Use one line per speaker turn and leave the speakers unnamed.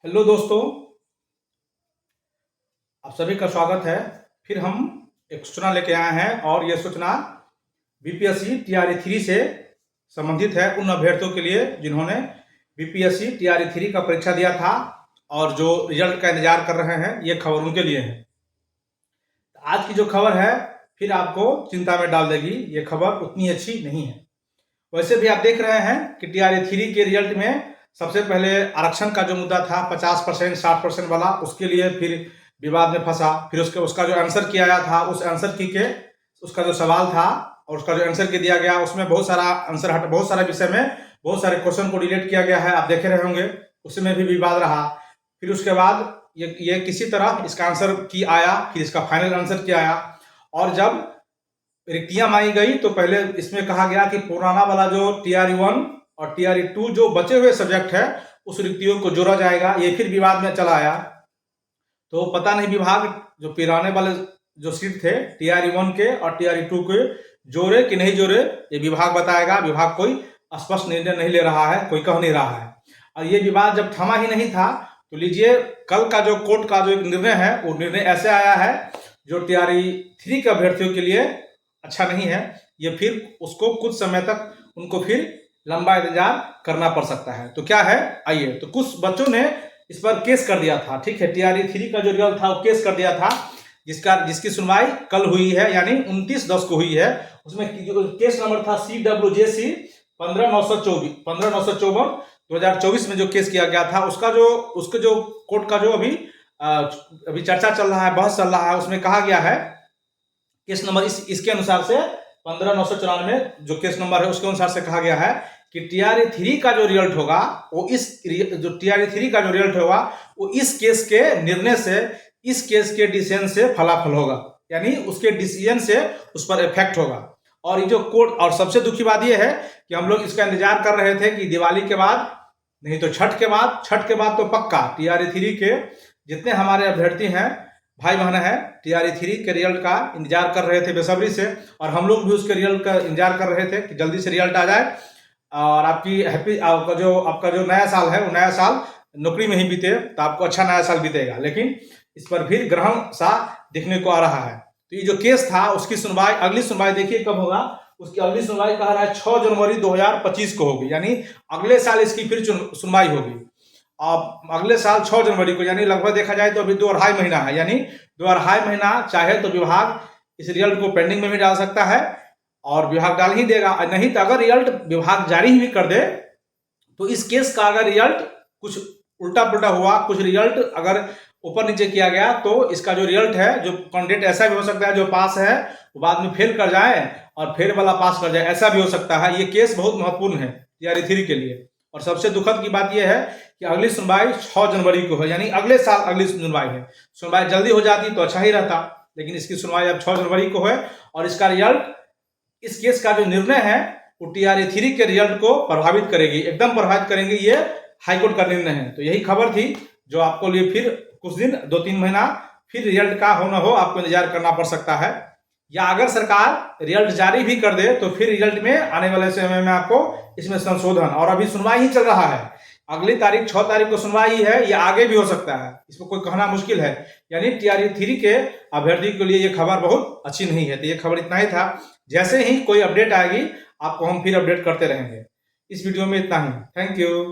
Hello दोस्तों, आप सभी का स्वागत है। फिर हम एक सूचना लेके आए हैं और यह सूचना बीपीएससी टीआरई 3 से संबंधित है उन अभ्यर्थियों के लिए जिन्होंने बीपीएससी टीआरई 3 का परीक्षा दिया था और जो रिजल्ट का इंतजार कर रहे हैं। ये खबर उनके लिए है। आज की जो खबर है फिर आपको चिंता में डाल देगी। ये खबर उतनी अच्छी नहीं है। वैसे भी आप देख रहे हैं कि टीआरई 3 के रिजल्ट में सबसे पहले आरक्षण का जो मुद्दा था 50% 60% वाला, उसके लिए फिर विवाद में फंसा। फिर उसका जो आंसर किया आया था, उस आंसर की के उसका जो सवाल था और उसका जो आंसर की दिया गया, उसमें बहुत सारा आंसर बहुत सारे विषय में बहुत सारे क्वेश्चन को डिलीट किया गया है। आप देखे रहे होंगे, उसमें भी विवाद रहा। फिर उसके बाद ये किसी तरह इसका आंसर की आया, फिर इसका फाइनल आंसर किया आया। और जब रिक्तियां मांगी गई तो पहले इसमें कहा गया कि पुराना वाला जो टीआरई 1 और टीआरई 2 जो बचे हुए सब्जेक्ट है उस रिक्तियों को जोड़ा जाएगा। ये फिर विवाद में चला आया। तो पता नहीं विभाग जो पुराने वाले जो सीट थे टीआरई 1 के और टीआरई 2 के जोड़े कि नहीं जोड़े, ये विभाग बताएगा। विभाग कोई स्पष्ट निर्णय नहीं ले रहा है, कोई कह नहीं रहा है। और ये विवाद जब थमा ही नहीं था तो लीजिए, कल का जो कोर्ट का जो एक निर्णय है वो निर्णय ऐसे आया है जो टीआरई 3 के अभ्यर्थियों के लिए अच्छा नहीं है। ये फिर उसको कुछ समय तक उनको फिर लंबा इंतजार करना पड़ सकता है। तो क्या है, आइए। तो कुछ बच्चों ने इस पर केस कर दिया था। ठीक है, टीआरई 3 का जो रिजल्ट था वो केस कर दिया था, जिसकी सुनवाई कल हुई है, यानी 29/10 को हुई है। उसमें जो केस नंबर था CWJC 15/954 2024 में जो केस किया गया था, उसके जो कोर्ट का जो अभी चर्चा चल रहा है, बहस चल रहा है, उसमें कहा गया है केस नंबर इसके अनुसार से 15/994 जो केस नंबर है उसके अनुसार से कहा गया है कि टीआरई 3 का जो रिजल्ट होगा वो टीआरई 3 का जो रिजल्ट होगा वो इस केस के निर्णय से, इस केस के डिसीजन से फलाफल होगा, यानी उसके डिसीजन से उस पर इफेक्ट होगा। और ये जो कोर्ट, और सबसे दुखी बात ये है कि हम लोग इसका इंतजार कर रहे थे कि दिवाली के बाद नहीं तो छठ के बाद तो पक्का टीआरई 3 के जितने हमारे अभ्यर्थी हैं, भाई बहन है, टीआरई 3 के रिजल्ट का इंतजार कर रहे थे बेसब्री से। और हम लोग भी उसके रिजल्ट का इंतजार कर रहे थे कि जल्दी से रिजल्ट आ जाए और आपका जो नया साल है वो नया साल नौकरी में ही बीते तो आपको अच्छा नया साल बीतेगा। लेकिन इस पर भी ग्रहण सा देखने को आ रहा है। तो ये जो केस था उसकी सुनवाई, अगली सुनवाई देखिए कब होगा। उसकी अगली सुनवाई कह रहा है 6 जनवरी 2025 को होगी, यानी अगले साल इसकी फिर सुनवाई होगी। अब अगले साल 6 जनवरी को, यानी लगभग देखा जाए तो अभी 2.5 महीना है, यानी 2.5 महीना चाहे तो विभाग इस रिजल्ट को पेंडिंग में भी डाल सकता है और विभाग डाल ही देगा। नहीं तो अगर रिजल्ट विभाग जारी भी कर दे तो इस केस का अगर रिजल्ट कुछ उल्टा पुल्टा हुआ, कुछ रिजल्ट अगर ऊपर नीचे किया गया तो इसका जो रिजल्ट है, जो कैंडिडेट ऐसा भी हो सकता है जो पास है वो बाद में फेल कर जाए और फेल वाला पास कर जाए, ऐसा भी हो सकता है। ये केस बहुत महत्वपूर्ण है टीआरई 3 के लिए। और सबसे दुखद की बात यह है कि अगली सुनवाई 6 जनवरी को है, यानी अगले साल अगली सुनवाई है। सुनवाई जल्दी हो जाती तो अच्छा ही रहता, लेकिन इसकी सुनवाई अब 6 जनवरी को है। और इसका रिजल्ट, इस केस का जो निर्णय है वो टीआरई 3 के रिजल्ट को प्रभावित करेगी, एकदम प्रभावित करेंगे। ये हाईकोर्ट का निर्णय है। तो यही खबर थी जो आपको लिए फिर कुछ दिन 2-3 महीना फिर रिजल्ट का हो ना हो आपको इंतजार करना पड़ सकता है। या अगर सरकार रिजल्ट जारी भी कर दे तो फिर रिजल्ट में आने वाले समय में आपको इसमें संशोधन, और अभी सुनवाई ही चल रहा है। अगली तारीख 6 तारीख को सुनवाई है, या आगे भी हो सकता है, इसमें कोई कहना मुश्किल है। यानी टीआरई 3 के अभ्यर्थी के लिए ये खबर बहुत अच्छी नहीं है। तो ये खबर इतना ही था। जैसे ही कोई अपडेट आएगी आपको हम फिर अपडेट करते रहेंगे। इस वीडियो में इतना ही। Thank you.